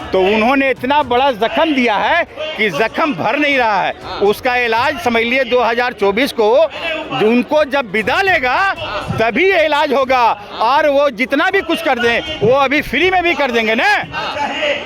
तो उन्होंने इतना बड़ा जख्म दिया है कि जख्म भर नहीं रहा है। उसका इलाज समझ लिए 2024 को उनको जब विदा लेगा तभी ये इलाज होगा। और वो जितना भी कुछ कर दें वो अभी फ्री में भी कर देंगे ना।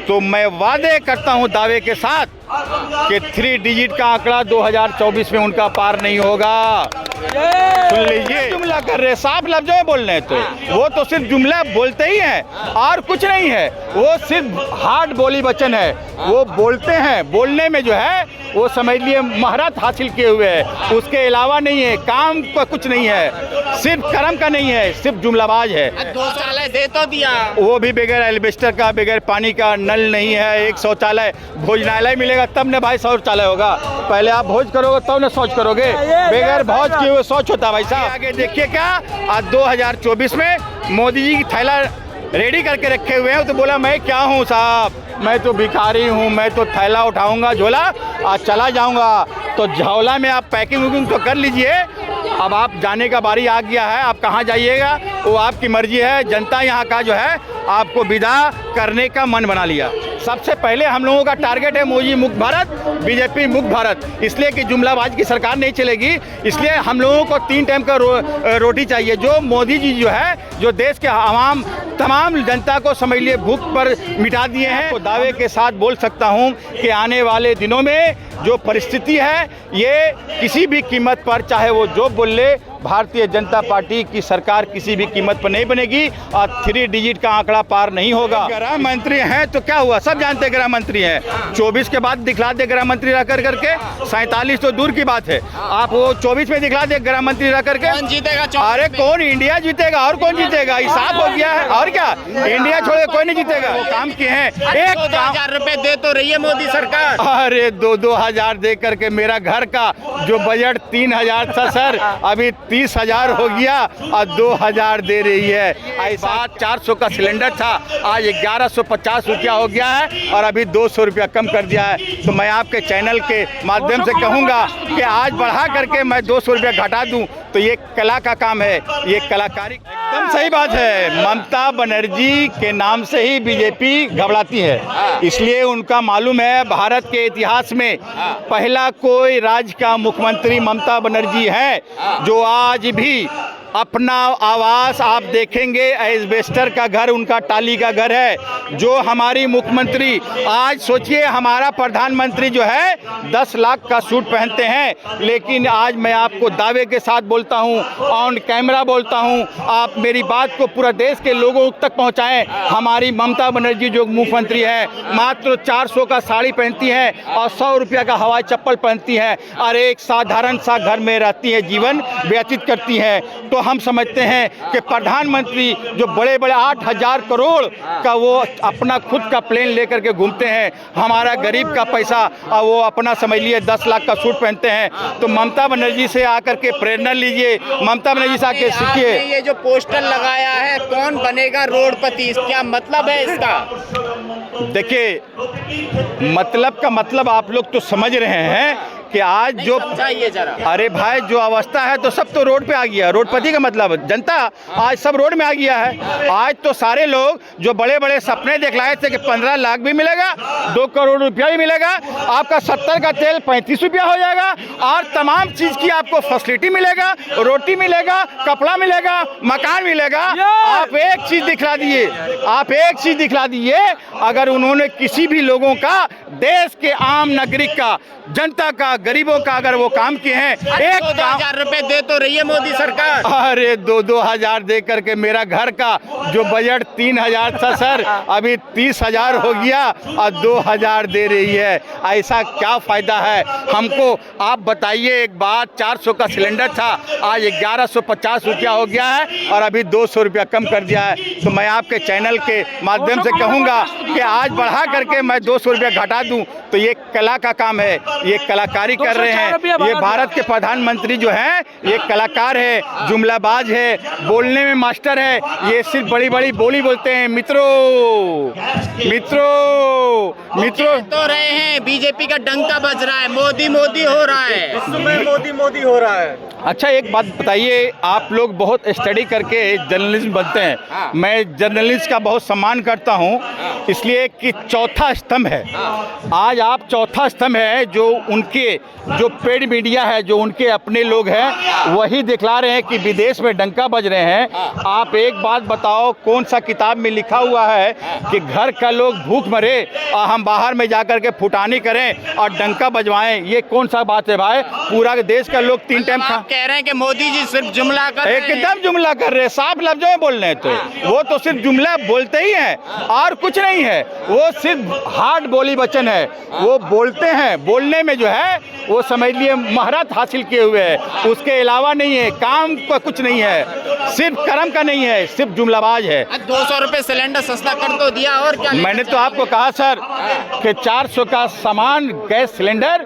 तो मैं वादे करता हूँ दावे के साथ कि 3 डिजिट का आंकड़ा 2024 में उनका पार नहीं होगा। सुन लीजिए, जुमला कर रहे, साफ लफ्जों में बोल रहे हैं। तो वो तो सिर्फ जुमला बोलते ही हैं और कुछ नहीं है। वो सिर्फ हार्ड बोली वचन है। वो बोलते हैं, बोलने में जो है वो समझ लिए महारत हासिल किए हुए है। उसके अलावा नहीं है, काम का कुछ नहीं है, सिर्फ कर्म का नहीं है, सिर्फ जुमलाबाज है। 2 शौचालय दे तो दिया, वो भी बगैर एल्बेस्टर का, बगैर पानी का, नल नहीं है। एक शौचालय, भोजनालय मिलेगा तब न भाई शौचालय होगा। पहले आप भोज करोगे तब न शौच करोगे। बगैर भोज किए हुए शौच होता है भाई साहब। आगे देखिए क्या आज 2024 में मोदी जी की थैला रेडी करके रखे हुए हैं। तो बोला मैं क्या हूँ साहब, मैं तो भिखारी हूँ, मैं तो थैला उठाऊंगा झोला और चला जाऊंगा। तो झोला में आप पैकिंग वैकिंग तो कर लीजिए। अब आप जाने का बारी आ गया है, आप कहाँ जाइएगा वो आपकी मर्जी है। जनता यहाँ का जो है आपको विदा करने का मन बना लिया। सबसे पहले हम लोगों का टारगेट है मोदी मुक्त भारत, बीजेपी मुक्त भारत। इसलिए कि जुमलाबाज की सरकार नहीं चलेगी। इसलिए हम लोगों को 3 टाइम का रोटी चाहिए। जो मोदी जी जो है, जो देश के आवाम तमाम जनता को समझ लिए भूख पर मिटा दिए हैं। तो दावे के साथ बोल सकता हूं कि आने वाले दिनों में जो परिस्थिति है ये किसी भी कीमत पर, चाहे वो जो बोल ले, भारतीय जनता पार्टी की सरकार किसी भी कीमत पर नहीं बनेगी और 3 डिजिट का आंकड़ा पार नहीं होगा। गृह मंत्री हैं तो क्या हुआ, सब जानते हैं गृह मंत्री हैं। 24 के बाद दिखला दे गृह मंत्री रह कर करके, 47 तो दूर की बात है। आप वो 24 में दिखला दे गृह मंत्री रह करके, कौन जीतेगा? अरे कौन, इंडिया जीतेगा और कौन जीतेगा? हिसाब हो गया है। और क्या, इंडिया छोड़े कोई नहीं जीतेगा। वो काम किए हैं, एक 2,000 रुपए दे तो रही है मोदी सरकार। अरे 2-2 हजार दे करके मेरा घर का जो बजट 3,000 था सर, अभी 30,000 हो गया और 2,000 दे रही है। ऐसा 400 का सिलेंडर था, आज 1150 रुपया हो गया है और अभी 200 रुपया कम कर दिया है। तो मैं आपके चैनल के माध्यम से कहूँगा कि आज बढ़ा करके मैं 200 रुपया घटा दूँ तो ये कला का काम है, ये कलाकारी। एकदम सही बात है। ममता बनर्जी के नाम से ही बीजेपी घबराती है। इसलिए उनका मालूम है भारत के इतिहास में पहला कोई राज्य का मुख्यमंत्री ममता बनर्जी है जो आज भी अपना आवास, आप देखेंगे एस्बेस्टर का घर उनका टाली का घर है। जो हमारी मुख्यमंत्री, आज सोचिए हमारा प्रधानमंत्री जो है 10 लाख का सूट पहनते हैं, लेकिन आज मैं आपको दावे के साथ बोलता हूं, ऑन कैमरा बोलता हूं, आप मेरी बात को पूरा देश के लोगों तक पहुंचाएं। हमारी ममता बनर्जी जो मुख्यमंत्री है मात्र 400 का साड़ी पहनती हैं और 100 रुपया का हवाई चप्पल पहनती हैं और एक साधारण सा घर में रहती है, जीवन व्यतीत करती हैं। तो हम समझते हैं कि प्रधानमंत्री जो बड़े बड़े 8,000 करोड़ का वो अपना खुद का प्लेन लेकर के घूमते हैं, हमारा गरीब का पैसा वो अपना समझ लिए 10 लाख का सूट पहनते हैं। तो ममता बनर्जी से आकर के प्रेरणा लीजिए, ममता बनर्जी से आके सीखिए। ये जो पोस्टर लगाया है कौन बनेगा रोडपति, क्या मतलब है इसका? देखिए मतलब का मतलब आप लोग तो समझ रहे हैं कि आज जो, जरा। अरे भाई जो अवस्था है तो सब तो रोड पे आ गया। रोडपति का मतलब जनता आज सब रोड में आ गया है। आज तो सारे लोग जो बड़े बड़े सपने दिखलाए थे कि 15 लाख भी मिलेगा, 2 करोड़ रुपया भी मिलेगा, आपका 70 का तेल 35 रुपया हो जाएगा और तमाम चीज की आपको फैसिलिटी मिलेगा, रोटी मिलेगा, कपड़ा मिलेगा, मकान मिलेगा। आप एक चीज दिखला दिए, आप एक चीज दिखला दिए, अगर उन्होंने किसी भी लोगों का, देश के आम नागरिक का, जनता का, गरीबों का अगर वो काम किए हैं, एक 2,000 रुपए दे तो रही है मोदी सरकार। अरे 2-2 हजार दे करके मेरा घर का जो बजट 3,000 था सर, अभी 30,000 हो गया और 2,000 दे रही है। ऐसा क्या फायदा है हमको? आप बताइए एक बात, 400 का सिलेंडर था, आज 1150 रुपया हो गया है और अभी 200 रुपया कम कर दिया है। तो मैं आपके चैनल के माध्यम से कहूँगा कि आज बढ़ा करके मैं 200 रुपया घटा दूँ तो ये कला का काम है, ये कलाकारी जारी कर रहे हैं। ये भारत के प्रधानमंत्री जो हैं ये कलाकार है, जुमलाबाज है, बोलने में मास्टर है। ये सिर्फ बड़ी बड़ी बोली बोलते हैं। मित्रों तो रहे हैं बीजेपी का डंका बज रहा है, मोदी मोदी हो रहा है, मोदी हो रहा है। अच्छा एक बात बताइए, आप लोग बहुत स्टडी करके जर्नलिस्ट बनते हैं। हाँ। मैं जर्नलिस्ट का बहुत सम्मान करता हूं, इसलिए कि चौथा स्तंभ है। आज आप चौथा स्तंभ है, जो उनके जो पेड मीडिया है, जो उनके अपने लोग हैं, वही दिखला रहे हैं कि विदेश में डंका बज रहे हैं। आप एक बात बताओ, कौन सा किताब में लिखा हुआ है कि घर का लोग भूख मरे और हम बाहर में जाकर के फुटानी करें और डंका बजवाएं? ये कौन सा बात है भाई? पूरा देश का लोग 3 टाइम खा कह रहे हैं कि मोदी जी सिर्फ जुमला कर रहे हैं। एकदम जुमला कर रहे हैं, साफ लफ्जों में बोल रहे हैं। तो वो तो सिर्फ जुमला बोलते ही हैं और कुछ नहीं है। वो सिर्फ हार्ड बोली वचन है, वो बोलते हैं। बोलने में जो है वो समझ लिए महारत हासिल किए हुए है, उसके अलावा नहीं है। काम का कुछ नहीं है, सिर्फ कर्म का नहीं है, सिर्फ जुमलाबाज है। 200 रुपए सिलेंडर सस्ता कर तो दिया, और क्या? मैंने तो आपको कहा सर कि 400 का सामान गैस सिलेंडर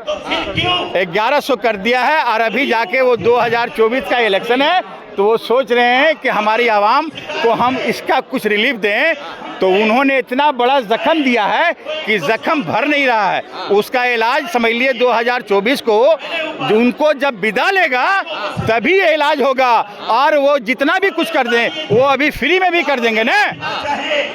1100 कर दिया है। और अभी जाके वो 2024 का इलेक्शन है, तो वो सोच रहे हैं कि हमारी आवाम को हम इसका कुछ रिलीफ दें। तो उन्होंने इतना बड़ा जख्म दिया है कि जख्म भर नहीं रहा है। उसका इलाज समझ लिए 2024 को उनको जब विदा लेगा तभी ये इलाज होगा। और वो जितना भी कुछ कर दें वो अभी फ्री में भी कर देंगे ना।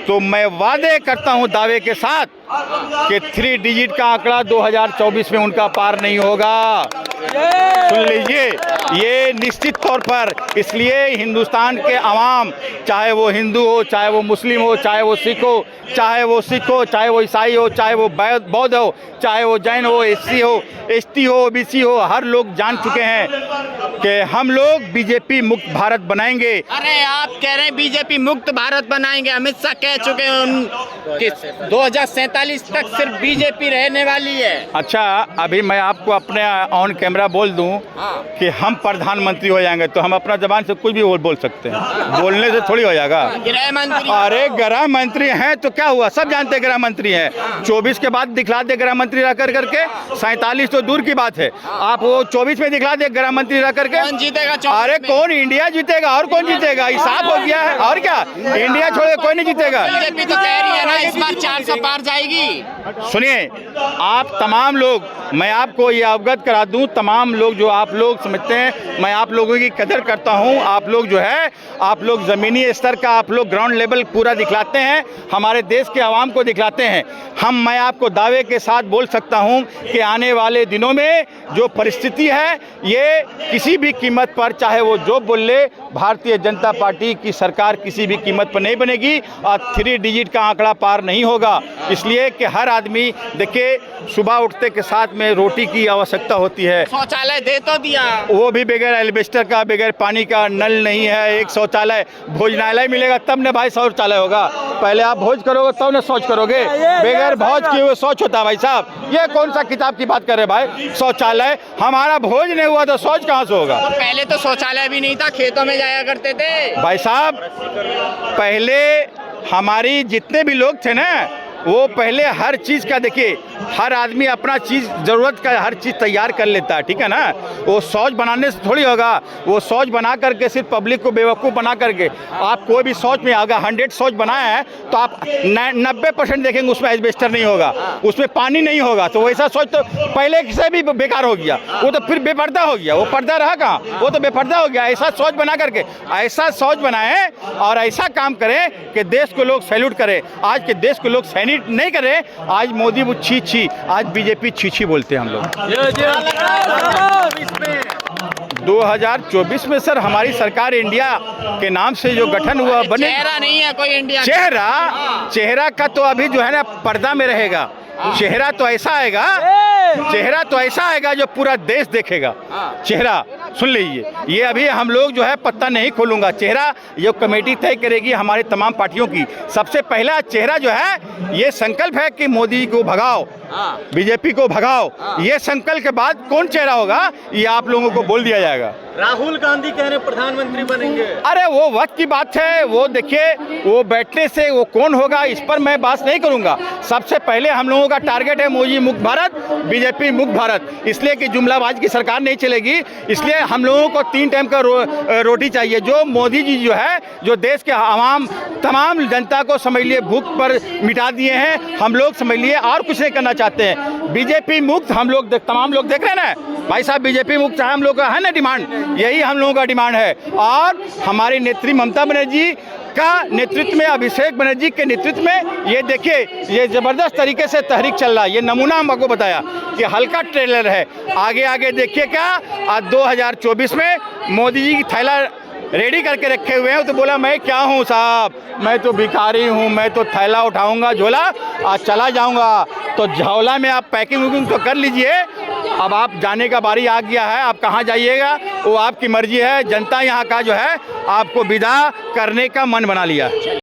तो मैं वादे करता हूँ दावे के साथ कि 3 डिजिट का आंकड़ा 2024 में उनका पार नहीं होगा। सुन लीजिए, ये निश्चित तौर पर। इसलिए हिंदुस्तान के अवाम, चाहे वो हिंदू हो, चाहे वो मुस्लिम हो, चाहे वो सिख हो, चाहे वो ईसाई हो, चाहे वो बौद्ध हो, चाहे वो जैन हो, एससी हो, एसटी हो, ओबीसी हो, हर लोग जान चुके हैं कि हम लोग बीजेपी मुक्त भारत बनाएंगे। अरे आप कह रहे हैं बीजेपी मुक्त भारत बनाएंगे, अमित शाह कह चुके हैं कि 2047 तक सिर्फ बीजेपी रहने वाली है। अच्छा, अभी मैं आपको अपने ऑन कैमरा बोल दूं कि हम प्रधानमंत्री हो जाएंगे तो हम अपना जबान से कुछ भी बोल सकते हैं। बोलने से थोड़ी हो जाएगा। गृह मंत्री, अरे गृह मंत्री हैं तो क्या हुआ, सब जानते हैं गृह मंत्री हैं। 24 के बाद दिखला दे गृह मंत्री रह करके, 47 तो दूर की बात है। आप वो 24 में दिखला दे गृह मंत्री रह करके, कौन जीतेगा? अरे कौन, इंडिया जीतेगा और कौन जीतेगा? हिसाब हो गया है। और क्या, इंडिया छोड़ के कोई नहीं जीतेगा। बीजेपी तो कह रही है ना इस बार 400 पार जाएगी। सुनिए, आप तमाम लोग, मैं आपको ये अवगत करा दूं, तमाम लोग जो आप लोग समझते हैं मैं आप लोगों की कदर करता हूं। आप लोग जो है, आप लोग ज़मीनी स्तर का, आप लोग ग्राउंड लेवल पूरा दिखलाते हैं, हमारे देश के आवाम को दिखलाते हैं। मैं आपको दावे के साथ बोल सकता हूं कि आने वाले दिनों में जो परिस्थिति है, ये किसी भी कीमत पर, चाहे वो जो बोल ले, भारतीय जनता पार्टी की सरकार किसी भी कीमत पर नहीं बनेगी और 3 डिजिट का आंकड़ा पार नहीं होगा। इसलिए कि हर आदमी, देखिए, सुबह उठते के साथ में रोटी की आवश्यकता होती है। शौचालय दे तो दिया, वो भी बगैर एल्बेस्टर का, बगैर पानी का, नल नहीं है। एक शौचालय, भोजनालय मिलेगा तब न भाई शौचालय होगा। पहले आप भोज करोगे तब न शौच करोगे। बगैर भोज किए हुए शौच होता है भाई साहब। ये कौन सा किताब की बात कर रहे भाई? शौचालय, हमारा भोज नहीं हुआ तो शौच कहाँ से होगा? पहले तो शौचालय भी नहीं था, खेतों में जाया करते थे भाई साहब। पहले हमारी जितने भी लोग थे ना, वो पहले हर चीज़ का, देखिए, हर आदमी अपना चीज़, ज़रूरत का हर चीज़ तैयार कर लेता है, ठीक है ना। वो शौच बनाने से थोड़ी होगा। वो शौच बना करके सिर्फ पब्लिक को बेवकूफ़ बना करके, आप कोई भी शौच में अगर 100 शौच बनाया है तो आप 90% देखेंगे उसमें एस्बेस्टर नहीं होगा, उसमें पानी नहीं होगा। तो वैसा शौच तो पहले से भी बेकार हो गया, वो तो फिर बेपर्दा हो गया। वो पर्दा रहा कहाँ, वो तो बेपर्दा हो गया। ऐसा शौच बना करके, ऐसा शौच बनाएं और ऐसा काम करें कि देश को लोग सैल्यूट करें। आज के देश को लोग नहीं करे। आज मोदी वो छी छी, आज बीजेपी छी छी बोलते हैं हम लोग। 2024 में सर हमारी सरकार इंडिया के नाम से जो गठन हुआ बने, चेहरा नहीं है कोई इंडिया, चेहरा का तो अभी जो है ना पर्दा में रहेगा। चेहरा तो ऐसा आएगा जो पूरा देश देखेगा। चेहरा सुन लीजिए, ये अभी हम लोग जो है पत्ता नहीं खोलूंगा। चेहरा ये कमेटी तय करेगी हमारी तमाम पार्टियों की। सबसे पहला चेहरा जो है, ये संकल्प है कि मोदी को भगाओ, बीजेपी को भगाओ। ये संकल्प के बाद कौन चेहरा होगा ये आप लोगों को बोल दिया जाएगा। राहुल गांधी कह रहे प्रधानमंत्री बनेंगे। अरे वो वक्त की बात है, वो देखिए, वो बैठने से वो कौन होगा इस पर मैं बात नहीं करूंगा। सबसे पहले हम लोगों का टारगेट है मोदी मुक्त भारत बीजेपी मुक्त भारत, इसलिए कि जुमलाबाज की सरकार नहीं चलेगी। इसलिए हम लोगों को 3 टाइम का रोटी चाहिए। जो मोदी जी जो है, जो देश के आवाम तमाम जनता को समझ लिए भूख पर मिटा दिए हैं, हम लोग समझ लिए और कुछ नहीं करना चाहते हैं। बीजेपी मुक्त हम लोग तमाम लोग देख रहे हैं ना भाई साहब, बीजेपी मुक्त चाहे हम लोग का है ना डिमांड, यही हम लोगों का डिमांड है। और हमारी नेत्री ममता बनर्जी का नेतृत्व में, अभिषेक बनर्जी के नेतृत्व में ये देखिए, ये ज़बरदस्त तरीके से तहरीक चल रहा है। ये नमूना हम आपको बताया कि हल्का ट्रेलर है, आगे आगे देखिए क्या। आज 2024 में मोदी जी की थैला रेडी करके रखे हुए हैं, तो बोला मैं क्या हूँ साहब, मैं तो भिखारी हूँ, मैं तो थैला उठाऊंगा झोला और चला जाऊंगा। तो झोला में आप पैकिंग वैकिंग तो कर लीजिए, अब आप जाने का बारी आ गया है। आप कहाँ जाइएगा वो आपकी मर्जी है। जनता यहाँ का जो है आपको विदा करने का मन बना लिया।